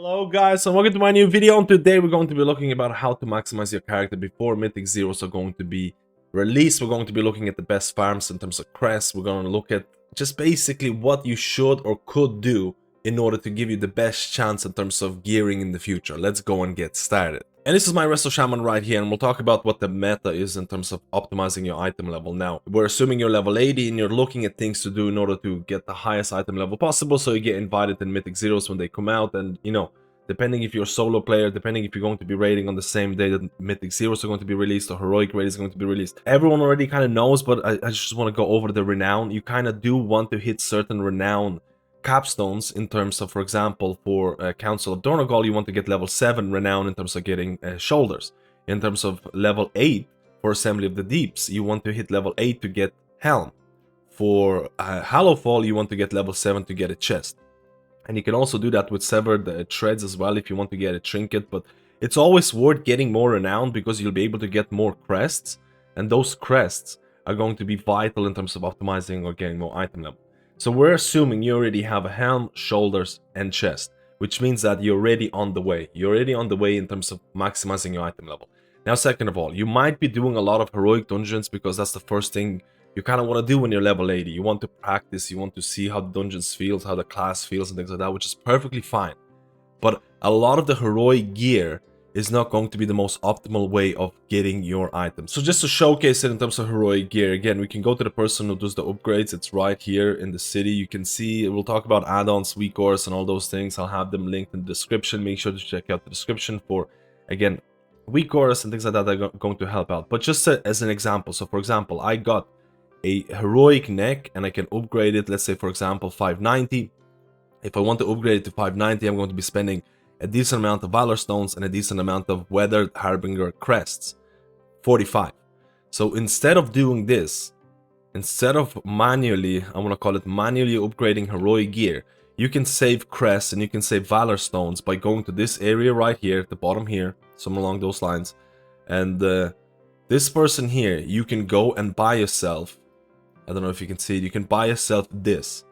Hello guys and welcome to my new video, and today we're going to be looking about how to maximize your character before mythic zeros are going to be released. We're going to be looking at the best farms in terms of CREST. We're going to look at just basically what you should or could do in order to give you the best chance in terms of gearing in the future. Let's go and get started. And this is my Resto Shaman right here, and we'll talk about what the meta is in terms of optimizing your item level. Now, we're assuming you're level 80 and you're looking at things to do in order to get the highest item level possible, so you get invited in Mythic Zeros when they come out, and you know, depending if you're a solo player, depending if you're going to be raiding on the same day that Mythic Zeros are going to be released or Heroic Raid is going to be released. Everyone already kind of knows, but I just want to go over the renown. You kind of do want to hit certain renown capstones in terms of, for example, for Council of Dornogal, you want to get level 7 renown in terms of getting shoulders. In terms of level 8 for Assembly of the Deeps, you want to hit level 8 to get helm. For Hallowfall, you want to get level 7 to get a chest. And you can also do that with Severed Treads as well if you want to get a trinket, but it's always worth getting more renown because you'll be able to get more crests, and those crests are going to be vital in terms of optimizing or getting more item level. So we're assuming you already have a helm, shoulders, and chest, which means that you're already on the way. You're already on the way in terms of maximizing your item level. Now, second of all, you might be doing a lot of heroic dungeons because that's the first thing you kind of want to do when you're level 80. You want to practice, you want to see how the dungeons feels, how the class feels, and things like that, which is perfectly fine. But a lot of the heroic gear is not going to be the most optimal way of getting your items. So just to showcase it in terms of heroic gear, again, we can go to the person who does the upgrades. It's right here in the city. You can see, we'll talk about Addons WeakAuras and all those things. I'll have them linked in the description. Make sure to check out the description for, again, WeakAuras and things like that are going to help out. But just as an example, so for example, I got a heroic neck and I can upgrade it, let's say for example 590. If I want to upgrade it to 590, I'm going to be spending a decent amount of Valor Stones and a decent amount of Weathered Harbinger Crests, 45. So instead of doing this, instead of manually, I want to call it manually upgrading heroic gear, you can save Crests and you can save Valor Stones by going to this area right here at the bottom here, somewhere along those lines, and this person here, you can go and buy yourself, I don't know if you can see it, you can buy yourself this.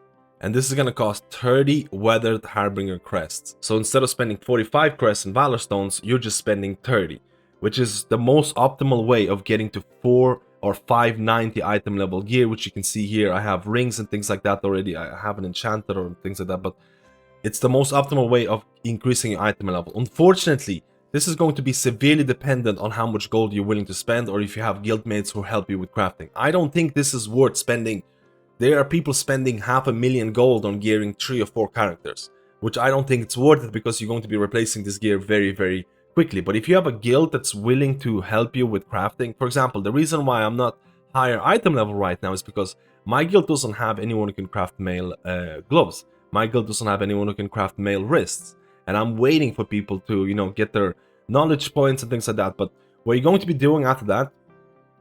And this is going to cost 30 Weathered Harbinger Crests. So instead of spending 45 Crests and Valor Stones, you're just spending 30. Which is the most optimal way of getting to 4 or 590 item level gear. Which you can see here, I have rings and things like that already. I have an enchanter or things like that. But it's the most optimal way of increasing your item level. Unfortunately, this is going to be severely dependent on how much gold you're willing to spend. Or if you have guildmates who help you with crafting. I don't think this is worth spending. There are people spending 500,000 gold on gearing 3 or 4 characters, which I don't think it's worth it because you're going to be replacing this gear very, very quickly. But if you have a guild that's willing to help you with crafting, for example, the reason why I'm not higher item level right now is because my guild doesn't have anyone who can craft mail gloves. My guild doesn't have anyone who can craft mail wrists. And I'm waiting for people to, you know, get their knowledge points and things like that. But what you're going to be doing after that,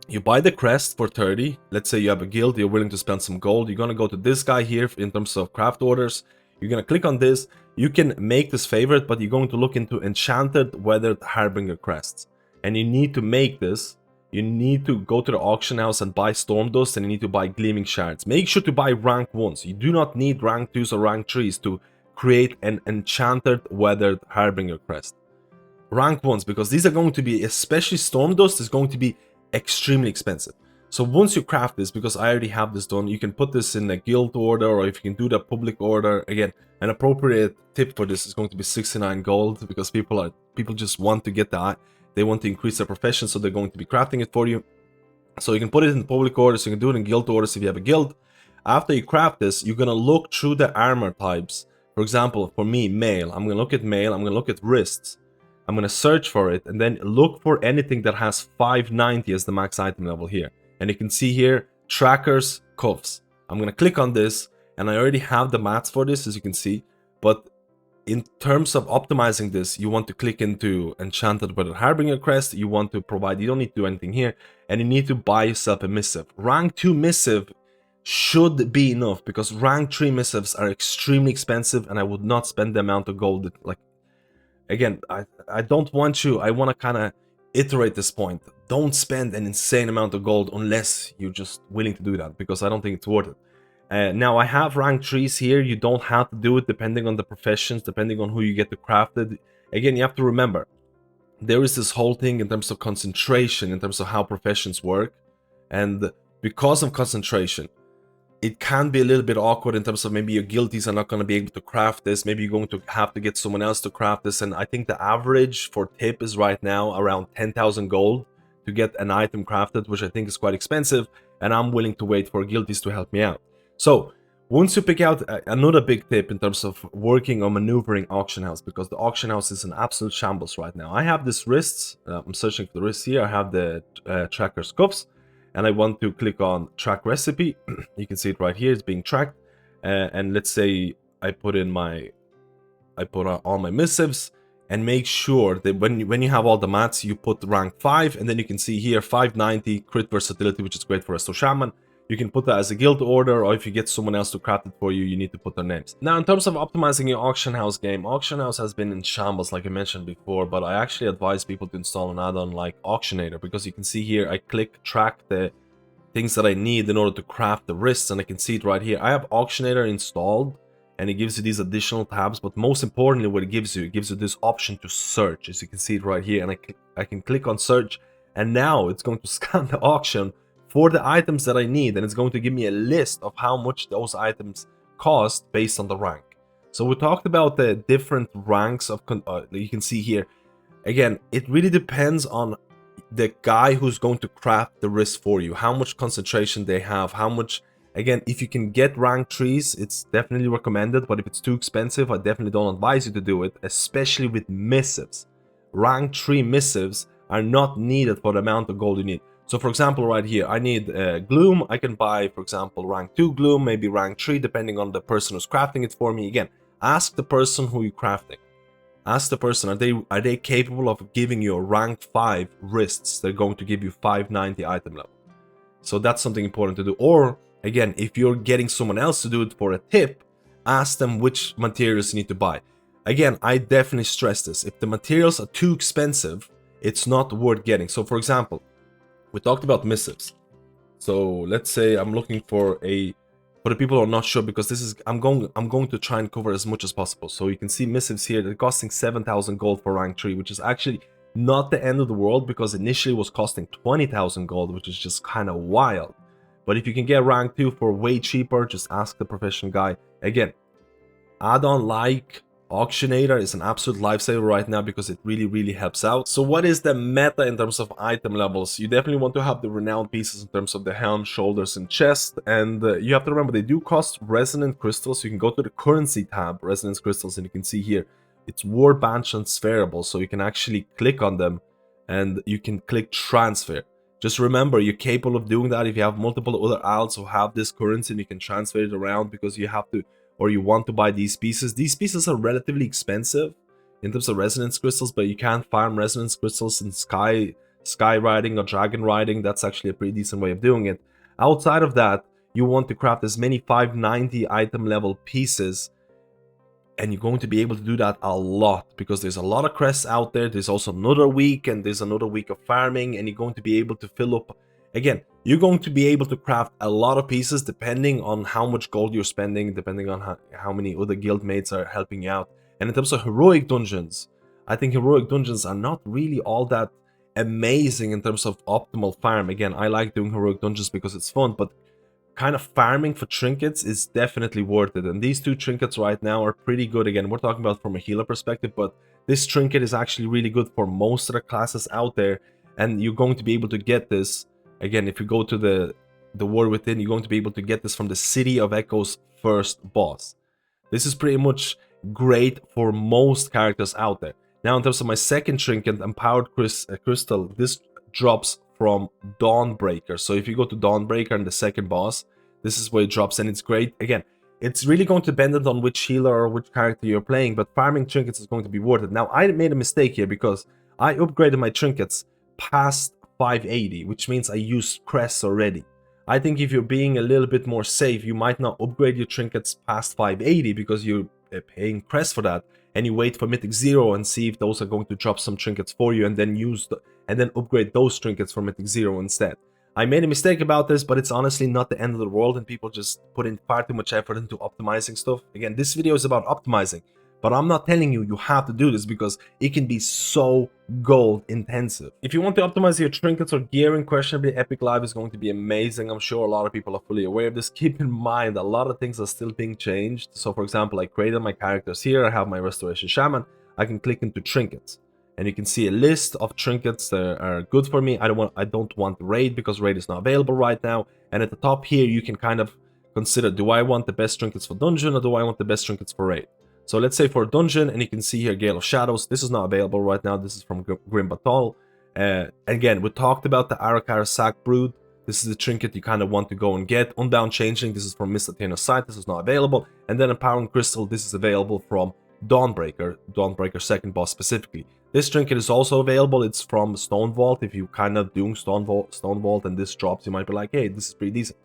you buy the crest for 30. Let's say you have a guild, you're willing to spend some gold. You're going to go to this guy here in terms of craft orders. You're going to click on this. You can make this favorite, but you're going to look into Enchanted Weathered Harbinger Crests. And you need to make this. You need to go to the auction house and buy Storm Dust, and you need to buy Gleaming Shards. Make sure to buy rank 1s. You do not need rank 2s or rank 3s to create an Enchanted Weathered Harbinger Crest. Rank 1s, because these are going to be, especially Storm Dust, is going to be extremely expensive. So once you craft this, because I already have this done, you can put this in a guild order, or if you can do the public order. Again, an appropriate tip for this is going to be 69 gold, because people just want to get that, they want to increase their profession, so they're going to be crafting it for you. So you can put it in public orders, you can do it in guild orders if you have a guild. After you craft this, you're gonna look through the armor types. For example, for me, mail, I'm gonna look at mail, I'm gonna look at wrists, I'm going to search for it, and then look for anything that has 590 as the max item level here. And you can see here, trackers, cuffs. I'm going to click on this, and I already have the mats for this, as you can see. But in terms of optimizing this, you want to click into Enchanted Weathered Harbinger Crest. You want to provide, you don't need to do anything here. And you need to buy yourself a missive. Rank 2 missive should be enough, because rank 3 missives are extremely expensive, and I would not spend the amount of gold that, like, again, I don't want you, I want to kind of iterate this point. Don't spend an insane amount of gold unless you're just willing to do that, because I don't think it's worth it. Now I have rank trees here. You don't have to do it depending on the professions, depending on who you get to craft it. Again, you have to remember, there is this whole thing in terms of concentration, in terms of how professions work. And because of concentration, it can be a little bit awkward in terms of maybe your guilties are not going to be able to craft this. Maybe you're going to have to get someone else to craft this. And I think the average for tip is right now around 10,000 gold to get an item crafted, which I think is quite expensive. And I'm willing to wait for guilties to help me out. So once you pick out another big tip in terms of working or maneuvering auction house, because the auction house is an absolute shambles right now. I have this wrists. I'm searching for the wrists here. I have the tracker scuffs. And I want to click on track recipe. You can see it right here, it's being tracked. And let's say I put on all my missives, and make sure that when you have all the mats, you put rank 5, and then you can see here 590 crit versatility, which is great for Resto Shaman. You can put that as a guild order, or if you get someone else to craft it for you, you need to put their names. Now, in terms of optimizing your auction house game, auction house has been in shambles, like I mentioned before, but I actually advise people to install an add-on like Auctionator, because you can see here, I click track the things that I need in order to craft the wrists, and I can see it right here. I have Auctionator installed, and it gives you these additional tabs, but most importantly, what it gives you this option to search, as you can see it right here, and I can click on search, and now it's going to scan the auction for the items that I need, and it's going to give me a list of how much those items cost based on the rank. So we talked about the different ranks of, you can see here, again, it really depends on the guy who's going to craft the wrist for you, how much concentration they have, how much, again, if you can get rank trees, it's definitely recommended, but if it's too expensive, I definitely don't advise you to do it, especially with missives. Rank 3 missives are not needed for the amount of gold you need. So for example, right here, I need Gloom. I can buy, for example, rank 2 Gloom, maybe rank 3, depending on the person who's crafting it for me. Again, ask the person who you're crafting. Ask the person, are they capable of giving you a rank 5 wrists? They're going to give you 590 item level. So that's something important to do. Or, again, if you're getting someone else to do it for a tip, ask them which materials you need to buy. Again, I definitely stress this. If the materials are too expensive, it's not worth getting. So for example, we talked about missives. So let's say I'm looking for the people who are not sure, because this is I'm going to try and cover as much as possible. So you can see missives here, they're costing 7,000 gold for rank 3, which is actually not the end of the world, because initially it was costing 20,000 gold, which is just kind of wild. But if you can get rank 2 for way cheaper, just ask the profession guy. Again, add-on like Auctionator is an absolute lifesaver right now, because it really helps out. So what is the meta in terms of item levels? You definitely want to have the renowned pieces in terms of the helm, shoulders, and chest. And you have to remember, they do cost resonant crystals. You can go to the currency tab, resonance crystals, and you can see here, it's warband transferable. So you can actually click on them and you can click transfer. Just remember, you're capable of doing that if you have multiple other alts who have this currency, and you can transfer it around, because you have to, or you want to buy these pieces. These pieces are relatively expensive in terms of resonance crystals, but you can farm resonance crystals in sky riding or dragon riding. That's actually a pretty decent way of doing it. Outside of that, you want to craft as many 590 item level pieces, and you're going to be able to do that a lot, because there's a lot of crests out there. There's also another week, and there's another week of farming, and you're going to be able to fill up. Again, you're going to be able to craft a lot of pieces depending on how much gold you're spending, depending on how many other guild mates are helping you out. And in terms of heroic dungeons, I think heroic dungeons are not really all that amazing in terms of optimal farm. Again, I like doing heroic dungeons because it's fun, but kind of farming for trinkets is definitely worth it. And these two trinkets right now are pretty good. Again, we're talking about from a healer perspective, but this trinket is actually really good for most of the classes out there, and you're going to be able to get this. Again, if you go to the War Within, you're going to be able to get this from the City of Echo's first boss. This is pretty much great for most characters out there. Now, in terms of my second trinket, Empowered Crystal, this drops from Dawnbreaker. So if you go to Dawnbreaker and the second boss, this is where it drops, and it's great. Again, it's really going to depend on which healer or which character you're playing, but farming trinkets is going to be worth it. Now, I made a mistake here, because I upgraded my trinkets past 580, which means I used crests already. I think if you're being a little bit more safe, you might not upgrade your trinkets past 580, because you're paying crests for that, and you wait for Mythic 0 and see if those are going to drop some trinkets for you, and then upgrade those trinkets for Mythic 0 instead. I made a mistake about this, but it's honestly not the end of the world, and people just put in far too much effort into optimizing stuff. Again, this video is about optimizing, but I'm not telling you have to do this because it can be so gold intensive. If you want to optimize your trinkets or gearing, questionably Epic Live is going to be amazing. I'm sure a lot of people are fully aware of this. Keep in mind, a lot of things are still being changed. So for example, I created my characters here. I have my Restoration Shaman. I can click into Trinkets, and you can see a list of trinkets that are good for me. I don't want raid because raid is not available right now. And at the top here, you can kind of consider, do I want the best trinkets for dungeon or do I want the best trinkets for raid? So let's say for dungeon, and you can see here Gale of Shadows. This is not available right now. This is from Grim Battle. Again, we talked about the Arakara Sack Brood. This is the trinket you kind of want to go and get. Unbound Changeling, this is from Mist Athena's site. This is not available. And then Empowering Crystal, this is available from Dawnbreaker second boss specifically. This trinket is also available. It's from Stone Vault. If you kind of doing Stone Vault and this drops, you might be like, hey, this is pretty decent.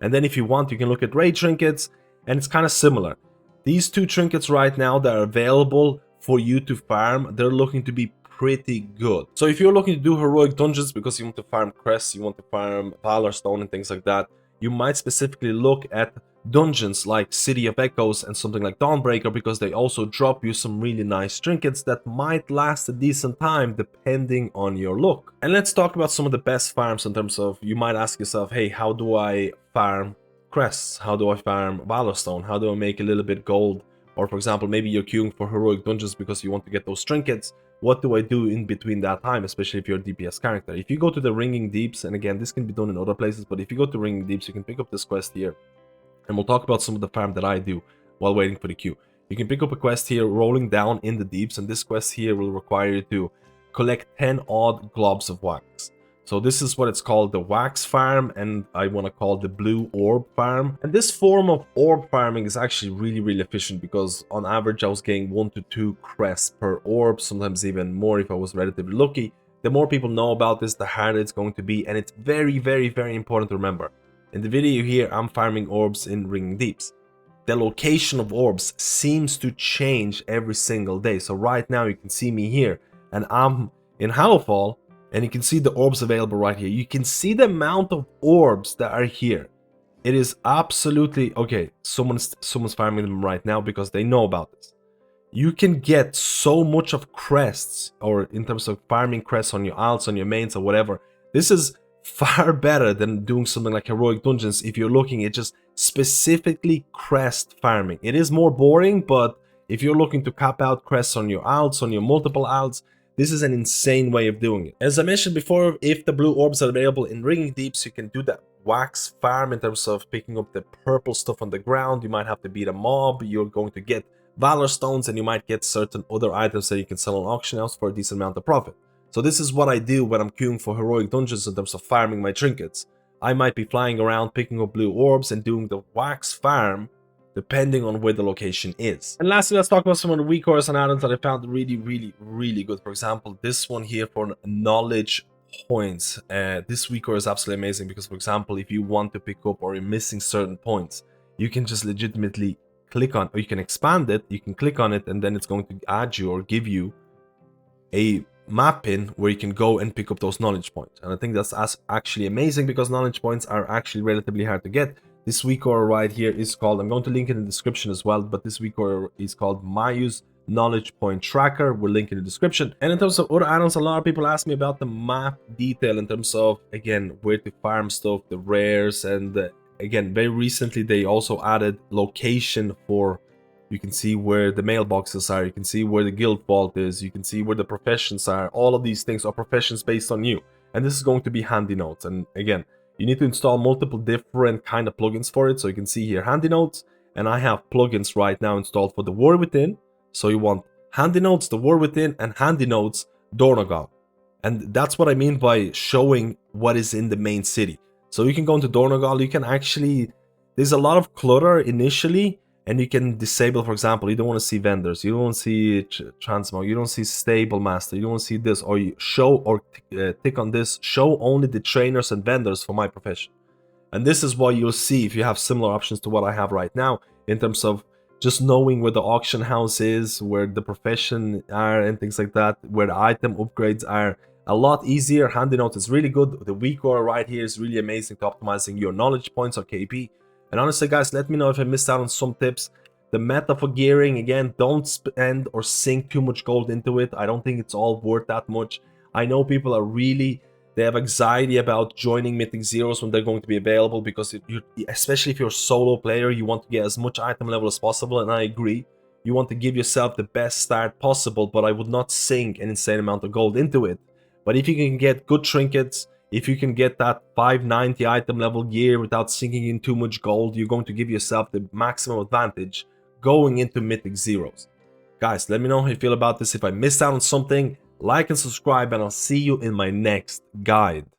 And then if you want, you can look at raid trinkets, and it's kind of similar. These two trinkets right now that are available for you to farm, they're looking to be pretty good. So if you're looking to do heroic dungeons because you want to farm crests, you want to farm Valor Stone and things like that, you might specifically look at dungeons like City of Echoes and something like Dawnbreaker, because they also drop you some really nice trinkets that might last a decent time depending on your look. And let's talk about some of the best farms in terms of, you might ask yourself, hey, how do I farm crests? How do I farm Valor Stone? How do I make a little bit gold? Or for example, maybe you're queuing for heroic dungeons because you want to get those trinkets. What do I do in between that time, especially if you're a DPS character? If you go to the Ringing Deeps, and again, this can be done in other places, but if you go to Ringing Deeps, you can pick up this quest here. And we'll talk about some of the farm that I do while waiting for the queue. You can pick up a quest here, rolling down in the deeps, and this quest here will require you to collect 10 odd globs of wax. So this is what it's called, the wax farm, and I want to call it the blue orb farm. And this form of orb farming is actually really efficient, because on average I was getting 1 to 2 crests per orb, sometimes even more if I was relatively lucky. The more people know about this, the harder it's going to be, and it's very important to remember. In the video here, I'm farming orbs in Ringing Deeps. The location of orbs seems to change every single day. So right now you can see me here, and I'm in Howlfall, and you can see the orbs available right here. You can see the amount of orbs that are here. It is absolutely okay. Someone's farming them right now because they know about this. You can get so much of crests, or in terms of farming crests on your alts, on your mains, or whatever. This is far better than doing something like heroic dungeons if you're looking at just specifically crest farming. It is more boring, but if you're looking to cap out crests on your alts, on your multiple alts, this is an insane way of doing it. As I mentioned before, if the blue orbs are available in Ringing Deeps, you can do that wax farm in terms of picking up the purple stuff on the ground. You might have to beat a mob, you're going to get Valor Stones, and you might get certain other items that you can sell on auction house for a decent amount of profit. So this is what I do when I'm queuing for heroic dungeons in terms of farming my trinkets. I might be flying around picking up blue orbs and doing the wax farm depending on where the location is. And lastly, let's talk about some of the WeakAuras and add-ons that I found really good. For example, this one here for knowledge points. This WeakAura is absolutely amazing because, for example, if you want to pick up or you're missing certain points, you can just legitimately click on, or you can expand it, you can click on it, and then it's going to add you or give you a map pin where you can go and pick up those knowledge points. And I think that's actually amazing because knowledge points are actually relatively hard to get. This WeakAura right here is called, I'm going to link it in the description as well, but this WeakAura is called Mayu's Knowledge Point Tracker. We'll link in the description. And in terms of other add-ons, a lot of people ask me about the map detail in terms of, again, where to farm stuff, the rares, and again, very recently they also added location for, you can see where the mailboxes are, you can see where the guild vault is, you can see where the professions are. All of these things are professions based on you. And this is going to be handy notes. And again, you need to install multiple different kind of plugins for it. So you can see here handy notes, and I have plugins right now installed for the War Within. So you want handy notes, the War Within, and handy notes, Dornogal. And that's what I mean by showing what is in the main city. So you can go into Dornogal, you can actually, there's a lot of clutter initially, and you can disable, for example, you don't want to see vendors, you don't want to see transmog, you don't see stable master, you don't want to see this, or you show or tick on this, show only the trainers and vendors for my profession. And this is what you'll see if you have similar options to what I have right now in terms of just knowing where the auction house is, where the profession are and things like that, where the item upgrades are a lot easier. Handy note is really good. The weak aura right here is really amazing to optimizing your knowledge points or KP. And honestly guys, let me know if I missed out on some tips. The meta for gearing, again, don't spend or sink too much gold into it. I don't think it's all worth that much. I know people are really, they have anxiety about joining Mythic Zeros when they're going to be available, because especially if you're a solo player, you want to get as much item level as possible, and I agree. You want to give yourself the best start possible, but I would not sink an insane amount of gold into it. But if you can get good trinkets, if you can get that 590 item level gear without sinking in too much gold, you're going to give yourself the maximum advantage going into Mythic Zeros. Guys, let me know how you feel about this. If I missed out on something, like and subscribe, and I'll see you in my next guide.